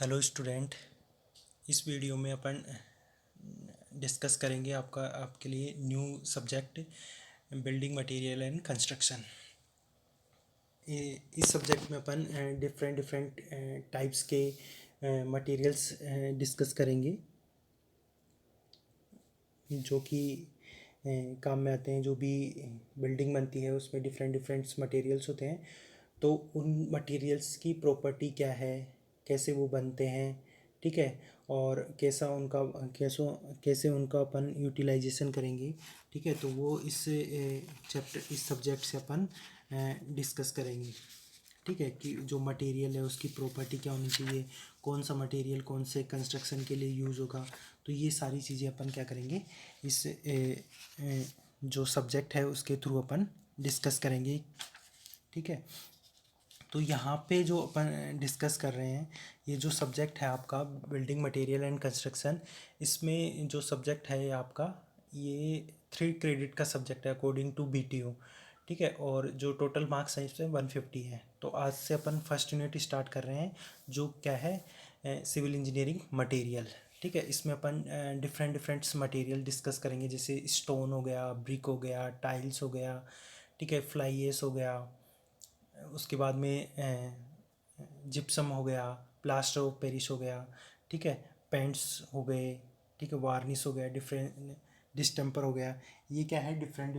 Hello student. इस video में अपन डिस्कस करेंगे आपके लिए new subject building material and construction. इस सब्जेक्ट में अपन डिफरेंट डिफरेंट टाइप्स के मटेरियल्स डिस्कस करेंगे जो कि काम में आते हैं। जो भी बिल्डिंग बनती है उसमें डिफरेंट डिफरेंट मटेरियल्स होते हैं, तो उन मटेरियल्स की प्रॉपर्टी क्या है, कैसे वो बनते हैं, ठीक है, और कैसा कैसे उनका अपन यूटिलाइजेशन करेंगे, ठीक है। तो वो इस सब्जेक्ट से अपन डिस्कस करेंगे, ठीक है, कि जो मटेरियल है उसकी प्रॉपर्टी क्या होनी चाहिए, कौन सा मटेरियल कौन से कंस्ट्रक्शन के लिए यूज़ होगा। तो ये सारी चीज़ें अपन क्या करेंगे इस जो सब्जेक्ट है उसके थ्रू अपन डिस्कस करेंगे, ठीक है। तो यहाँ पे जो अपन डिस्कस कर रहे हैं, ये जो सब्जेक्ट है आपका बिल्डिंग मटेरियल एंड कंस्ट्रक्शन, इसमें जो सब्जेक्ट है ये आपका ये 3 क्रेडिट का सब्जेक्ट है अकॉर्डिंग टू BTO, ठीक है। और जो टोटल मार्क्स हैं इसमें 150 है। तो आज से अपन फर्स्ट यूनिट स्टार्ट कर रहे हैं जो क्या है सिविल इंजीनियरिंग मटेरियल, ठीक है। इसमें अपन डिफरेंट डिफरेंट मटेरियल डिस्कस करेंगे, जैसे स्टोन हो गया, ब्रिक हो गया, टाइल्स हो गया, ठीक है, फ्लाई एश हो गया, उसके बाद में जिप्सम हो गया, प्लास्टर ऑफ पेरिस हो गया, ठीक है, पेंट्स हो गए, ठीक है, वार्निश हो गया, डिफरेंट डिस्टेम्पर हो गया। ये क्या है डिफरेंट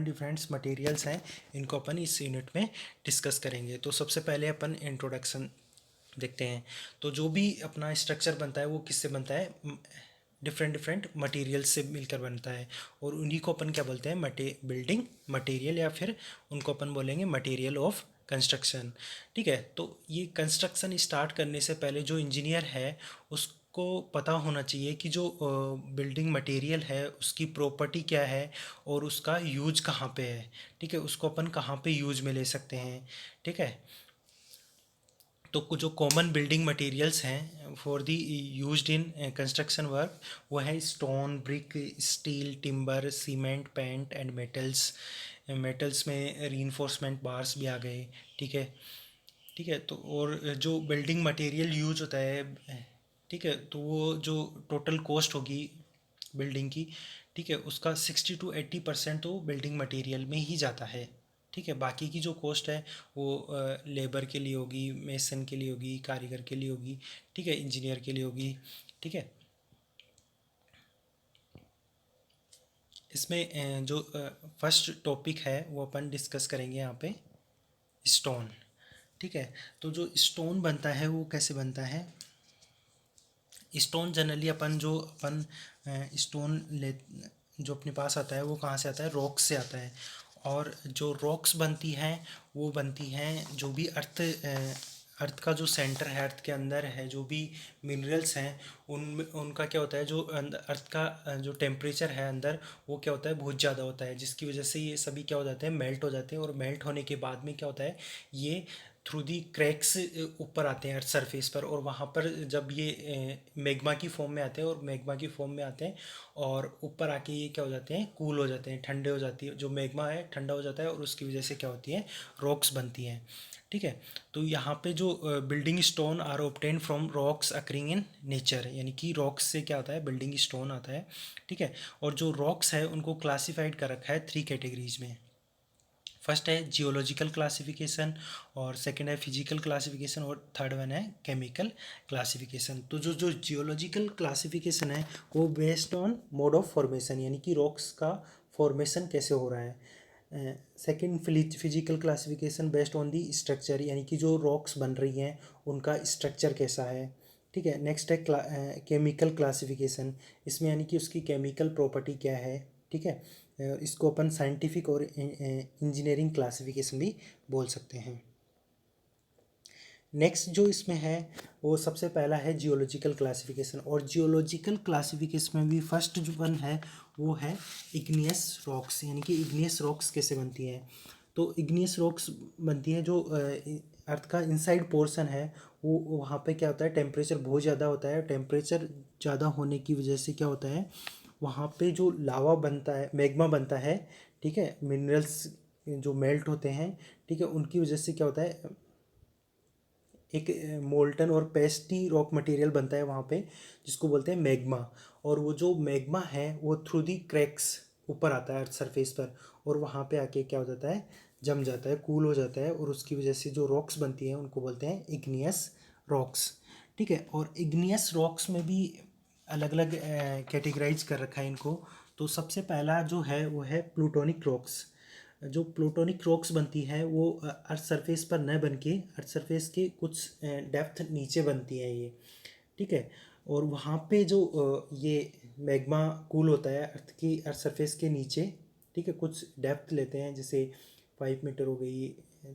डिफरेंट्स मटेरियल्स हैं, इनको अपन इस यूनिट में डिस्कस करेंगे। तो सबसे पहले अपन इंट्रोडक्शन देखते हैं। तो जो भी अपना स्ट्रक्चर बनता है वो किससे बनता है, डिफरेंट डिफरेंट मटेरियल्स से मिलकर बनता है, और उन्हीं को अपन क्या बोलते हैं बिल्डिंग मटेरियल, या फिर उनको अपन बोलेंगे मटेरियल ऑफ कंस्ट्रक्शन, ठीक है। तो ये कंस्ट्रक्शन स्टार्ट करने से पहले जो इंजीनियर है उसको पता होना चाहिए कि जो बिल्डिंग मटेरियल है उसकी प्रॉपर्टी क्या है और उसका यूज कहाँ पे है, ठीक है, उसको अपन कहाँ पे यूज में ले सकते हैं, ठीक है। तो कुछ जो कॉमन बिल्डिंग मटेरियल्स हैं for the used in construction work, वो है stone, brick, steel, timber, cement, paint and metals. Metals में रीइंफोर्समेंट बार्स भी आ गए, ठीक है, ठीक है। तो और जो बिल्डिंग मटेरियल यूज होता है, ठीक है, तो वो जो टोटल कॉस्ट होगी बिल्डिंग की, ठीक है, उसका 60 to 80% तो बिल्डिंग मटेरियल में ही जाता है, ठीक है। बाकी की जो कॉस्ट है वो लेबर के लिए होगी, मेसन के लिए होगी, कारीगर के लिए होगी, ठीक है, इंजीनियर के लिए होगी, ठीक है। इसमें जो फर्स्ट टॉपिक है वो अपन डिस्कस करेंगे यहाँ पे स्टोन, ठीक है। तो जो स्टोन बनता है वो कैसे बनता है। स्टोन जनरली अपन स्टोन ले जो अपने पास आता है वो कहाँ से आता है, रॉक्स से आता है। और जो रॉक्स बनती हैं वो बनती हैं जो भी अर्थ का जो सेंटर है, अर्थ के अंदर है, जो भी मिनरल्स हैं उनका क्या होता है, जो अर्थ का जो टेम्परेचर है अंदर, वो क्या होता है, बहुत ज़्यादा होता है, जिसकी वजह से ये सभी क्या हो जाते हैं, मेल्ट हो जाते हैं। और मेल्ट होने के बाद में क्या होता है, ये थ्रू दी क्रैक्स ऊपर आते हैं अर्थ सरफेस पर, और वहाँ पर जब ये मैग्मा की फॉर्म में आते हैं, और मैग्मा की फॉर्म में आते हैं और ऊपर आके ये क्या हो जाते हैं, कूल हो जाते हैं, ठंडे हो जाती है, जो मैग्मा है ठंडा हो जाता है, और उसकी वजह से क्या होती है, रॉक्स बनती हैं, ठीक है। तो यहाँ पे जो building stone are obtain from rocks occurring in nature, यानी कि रॉक्स से क्या आता है, बिल्डिंग स्टोन आता है, ठीक है। और जो रॉक्स है उनको क्लासिफाइड कर रखा है 3 कैटेगरीज में। फर्स्ट है जियोलॉजिकल क्लासिफिकेशन, और सेकंड है फिजिकल क्लासिफिकेशन, और थर्ड वन है केमिकल क्लासिफिकेशन। तो जो जो जियोलॉजिकल क्लासिफिकेशन है वो based on mode of formation, यानी कि रॉक्स का फॉर्मेशन कैसे हो रहा है। Second physical classification based on the structure, यानी कि जो रॉक्स बन रही हैं उनका स्ट्रक्चर कैसा है, ठीक है। नेक्स्ट है केमिकल क्लासिफिकेशन, इसमें यानी कि उसकी केमिकल प्रॉपर्टी क्या है, ठीक है। इसको अपन साइंटिफिक और इंजीनियरिंग क्लासिफिकेशन भी बोल सकते हैं। नेक्स्ट जो इसमें है वो सबसे पहला है जियोलॉजिकल क्लासिफिकेशन, और जियोलॉजिकल क्लासिफिकेशन में भी फर्स्ट जो वन है वो है इग्नियस रॉक्स, यानी कि इग्नियस रॉक्स कैसे बनती हैं। तो इग्नियस रॉक्स बनती हैं जो अर्थ का इनसाइड पोर्शन है, वो वहाँ पे क्या होता है, टेम्परेचर बहुत ज़्यादा होता है। टेम्परेचर ज़्यादा होने की वजह से क्या होता है, वहाँ पे जो लावा बनता है, मैग्मा बनता है, ठीक है, मिनरल्स जो मेल्ट होते हैं, ठीक है, उनकी वजह से क्या होता है, एक मोल्टन और पेस्टी रॉक मटेरियल बनता है वहाँ पे, जिसको बोलते हैं मैग्मा। और वो जो मैग्मा है वो थ्रू दी क्रैक्स ऊपर आता है अर्थ सरफेस पर, और वहाँ पे आके क्या हो जाता है, जम जाता है, कूल हो जाता है, और उसकी वजह से जो रॉक्स बनती हैं उनको बोलते हैं इग्नियस रॉक्स। ठीक है, और इग्नियस रॉक्स में भी अलग अलग कैटेगराइज कर रखा है इनको। तो सबसे पहला जो है वो है प्लूटोनिक रॉक्स। जो प्लूटोनिक रॉक्स बनती है वो अर्थ सरफेस पर न बन के अर्थ सरफेस के कुछ डेप्थ नीचे बनती है ये। ठीक है, और वहाँ पे जो ये मैग्मा कूल होता है अर्थ सरफेस के नीचे। ठीक है, कुछ डेप्थ लेते हैं, जैसे 5 मीटर हो गई,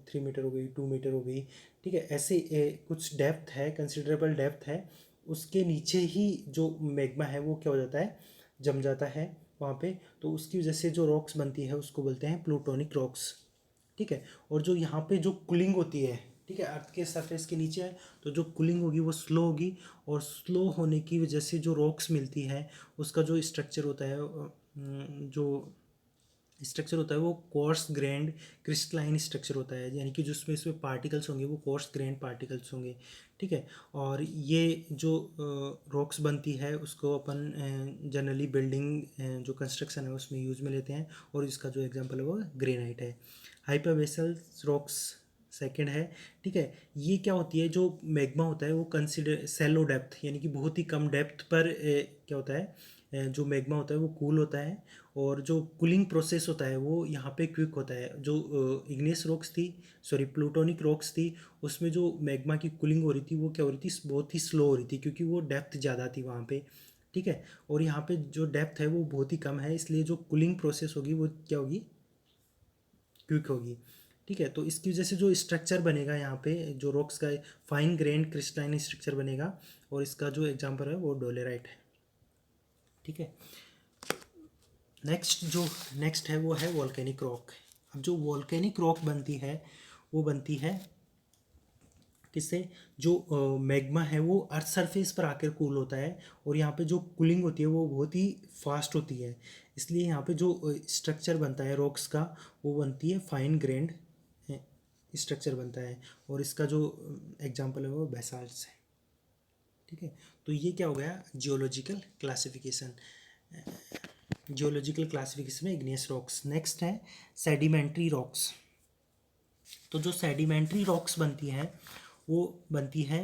3 मीटर हो गई, 2 मीटर हो गई। ठीक है, ऐसे कुछ डेप्थ है, कंसिडरेबल डेप्थ है, उसके नीचे ही जो मैग्मा है वो क्या हो जाता है, जम जाता है वहाँ पे। तो उसकी वजह से जो रॉक्स बनती है उसको बोलते हैं प्लूटोनिक रॉक्स। ठीक है, और जो यहाँ पे जो कूलिंग होती है, ठीक है, अर्थ के सरफेस के नीचे है, तो जो कूलिंग होगी वो स्लो होगी, और स्लो होने की वजह से जो रॉक्स मिलती है उसका जो स्ट्रक्चर होता है, जो स्ट्रक्चर होता है वो कोर्स ग्रैंड क्रिस्टलाइन स्ट्रक्चर होता है, यानी कि जो इसमें पार्टिकल्स होंगे वो कोर्स ग्रैंड पार्टिकल्स होंगे। ठीक है, और ये जो रॉक्स बनती है उसको अपन जनरली बिल्डिंग जो कंस्ट्रक्शन है उसमें यूज में लेते हैं, और इसका जो एग्जांपल है वो ग्रेनाइट है। हाइपरवेसल रॉक्स सेकंड है। ठीक है, ये क्या होती है, जो मैग्मा होता है वो कंसिडर सेलो डेप्थ, यानी कि बहुत ही कम डेप्थ पर क्या होता है, जो मैग्मा होता है वो कूल होता है, और जो कूलिंग प्रोसेस होता है वो यहाँ पे क्विक होता है। जो इग्नियस रॉक्स थी, सॉरी प्लूटोनिक रॉक्स थी, उसमें जो मैग्मा की कूलिंग हो रही थी वो क्या हो रही थी, बहुत ही स्लो हो रही थी, क्योंकि वो डेप्थ ज़्यादा थी वहाँ पे। ठीक है, और यहाँ पे जो डेप्थ है वो बहुत ही कम है, इसलिए जो कूलिंग प्रोसेस होगी वो क्या होगी, क्विक होगी। ठीक है, तो इसकी वजह से जो स्ट्रक्चर बनेगा यहाँ पे, जो रॉक्स का फाइन ग्रेन्ड क्रिस्टलाइन स्ट्रक्चर बनेगा, और इसका जो एग्जांपल है वो डोलेराइट है। ठीक है, नेक्स्ट है वो है वॉल्केनिक रॉक। अब जो वॉल्केनिक रॉक बनती है वो बनती है किससे, जो मैग्मा है वो अर्थ सरफेस पर आकर कूल होता है, और यहाँ पे जो कूलिंग होती है वो बहुत ही फास्ट होती है, इसलिए यहाँ पे जो स्ट्रक्चर बनता है रॉक्स का वो बनती है फाइन ग्रेन्ड स्ट्रक्चर बनता है, और इसका जो एग्जांपल है वो बेसाल्ट्स है। ठीक है, तो ये क्या हो गया, जियोलॉजिकल क्लासिफिकेशन में इग्नियस रॉक्स। नेक्स्ट है सेडिमेंट्री रॉक्स। तो जो सेडिमेंट्री रॉक्स बनती हैं वो बनती हैं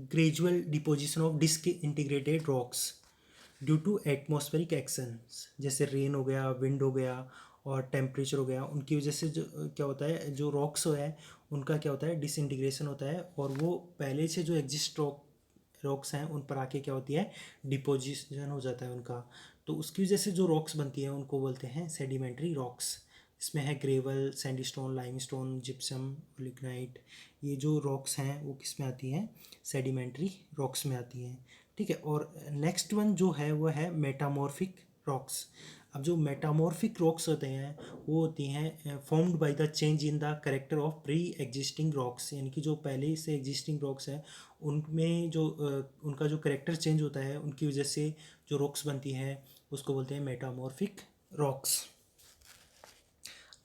gradual deposition of disintegrated rocks due to atmospheric actions, जैसे रेन हो गया, विंड हो गया, और टेम्परेचर हो गया, उनकी वजह से जो क्या होता है, जो रॉक्स है उनका क्या होता है, डिसइंटीग्रेशन होता है, और वो पहले से जो एग्जिस्ट रॉक्स हैं उन पर आके क्या होती है, डिपोजिशन हो जाता है उनका। तो उसकी वजह से जो रॉक्स बनती हैं उनको बोलते हैं सेडिमेंट्री रॉक्स। इसमें है gravel, sandstone, limestone, gypsum, lignite. ये जो रॉक्स हैं वो किस में आती हैं, सेडिमेंट्री रॉक्स में आती हैं। ठीक है, और नेक्स्ट वन जो है वो है मेटामॉर्फिक रॉक्स। अब जो मेटामॉर्फिक रॉक्स होते हैं वो होती हैं formed by the change in the character of pre existing rocks, यानी कि जो पहले से एग्जिस्टिंग रॉक्स हैं उनमें जो उनका जो करेक्टर चेंज होता है, उनकी वजह से जो रॉक्स बनती हैं उसको बोलते हैं मेटामॉर्फिक रॉक्स।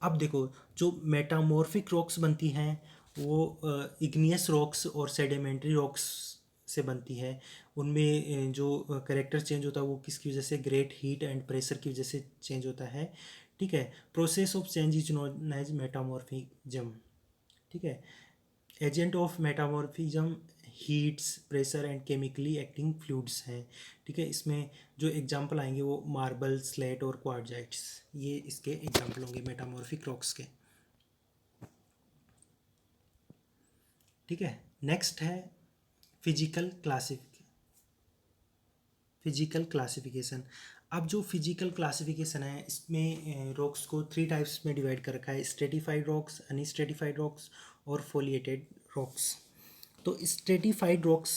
अब देखो, जो मेटामॉर्फिक रॉक्स बनती हैं वो इग्नियस रॉक्स और सेडिमेंट्री रॉक्स से बनती है। उनमें जो करेक्टर चेंज होता है वो किसकी वजह से, ग्रेट हीट एंड प्रेशर की वजह से चेंज होता है। ठीक है, process of change is known as metamorphism. ठीक है, agent of metamorphism heats, pressure and chemically acting fluids हैं। ठीक है, इसमें जो एग्जांपल आएंगे वो मार्बल, स्लेट और क्वार्ट्जाइट्स, ये इसके एग्जांपल होंगे मेटामॉर्फिक रॉक्स के। ठीक है, नेक्स्ट है फिजिकल क्लासिफिकेशन। अब जो फिजिकल क्लासिफिकेशन है इसमें रॉक्स को 3 टाइप्स में डिवाइड कर रखा है, स्ट्रेटिफाइड रॉक्स, अनस्ट्रेटिफाइड रॉक्स और फोलिएटेड रॉक्स। तो स्ट्रेटिफाइड रॉक्स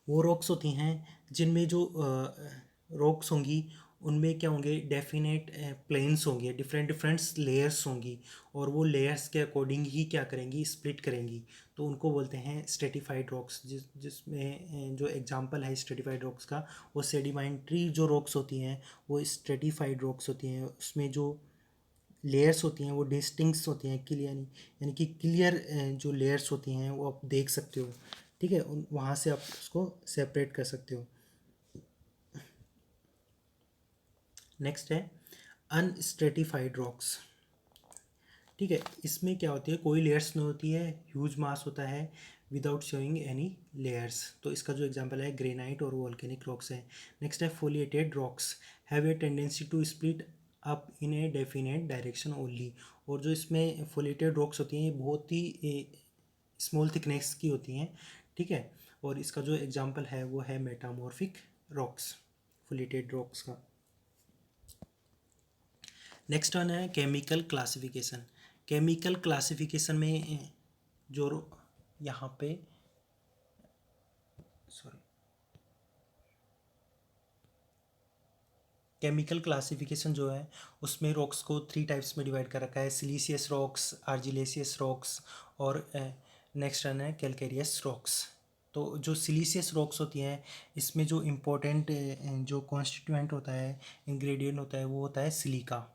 वो रॉक्स होती हैं जिनमें जो रॉक्स होंगी उनमें क्या होंगे, डेफिनेट प्लेन्स होंगे, डिफरेंट डिफरेंट लेयर्स होंगी, और वो लेयर्स के अकॉर्डिंग ही क्या करेंगी, स्प्लिट करेंगी। तो उनको बोलते हैं स्ट्रेटिफाइड रॉक्स। जिसमें जो एग्जांपल है स्ट्रेटिफाइड रॉक्स का, वो सेडिमेंट्री जो रॉक्स होती हैं वो स्ट्रेटिफाइड रॉक्स होती हैं। उसमें जो लेयर्स होती हैं वो डिस्टिंक्ट होती हैं, क्लियर यानी कि क्लियर जो लेयर्स होती हैं वो आप देख सकते हो, ठीक है, वहाँ से आप उसको सेपरेट कर सकते हो। नेक्स्ट है अनस्ट्रेटिफाइड रॉक्स, ठीक है, इसमें क्या होती है, कोई लेयर्स नहीं होती है, ह्यूज मास होता है विदाउट शोइंग एनी लेयर्स। तो इसका जो एग्जांपल है ग्रेनाइट और वोल्केनिक रॉक्स है। नेक्स्ट है foliated rocks have a tendency to split up in a definite direction only. और जो इसमें फोलिएटेड रॉक्स होती हैं ये बहुत ही स्मॉल थिकनेस की होती हैं, ठीक है, और इसका जो एग्जांपल है वो है मेटामॉर्फिक रॉक्स, फोलिएटेड रॉक्स का। नेक्स्ट वन है केमिकल क्लासिफिकेशन। केमिकल क्लासिफिकेशन में जो यहाँ पे सॉरी केमिकल क्लासिफिकेशन जो है उसमें रॉक्स को 3 टाइप्स में डिवाइड कर रखा है, सिलीसियस रॉक्स, आर्जिलेसियस रॉक्स और नेक्स्ट वन है कैलकेरियस रॉक्स। तो जो सिलीसियस रॉक्स होती हैं इसमें जो इम्पोर्टेंट जो कॉन्स्टिट्यूएंट होता है, इंग्रेडिएंट होता है वो होता है सिलिका,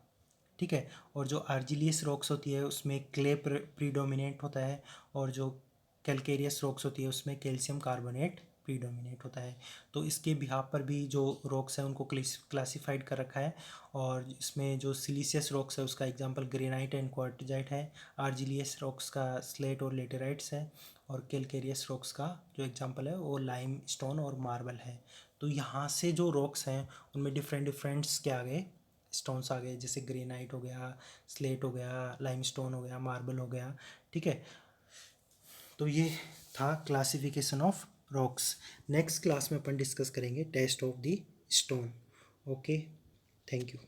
ठीक है, और जो आर्जिलियस रॉक्स होती है उसमें क्ले प्रीडोमिनेट होता है, और जो कैलकेरियस रॉक्स होती है उसमें कैल्शियम कार्बोनेट प्रीडोमिनेट होता है। तो इसके बिहाफ पर भी जो रॉक्स हैं उनको क्लासिफाइड कर रखा है, और इसमें जो सिलीसियस रॉक्स है उसका एग्जांपल ग्रेनाइट एंड क्वार्टजाइट है, आर्जिलियस रॉक्स का स्लेट और लेटेराइट्स है, और कैलकेरियस रॉक्स का जो एग्जांपल है वो लाइम स्टोन और मार्बल है। तो यहाँ से जो रॉक्स हैं उनमें डिफरेंट डिफरेंट्स क्या आ गए, स्टोन्स आ गए, जैसे ग्रेनाइट हो गया, स्लेट हो गया, लाइमस्टोन हो गया, मार्बल हो गया, ठीक है। तो ये था classification of rocks. Next class में अपन डिस्कस करेंगे test of the stone. Okay, thank you.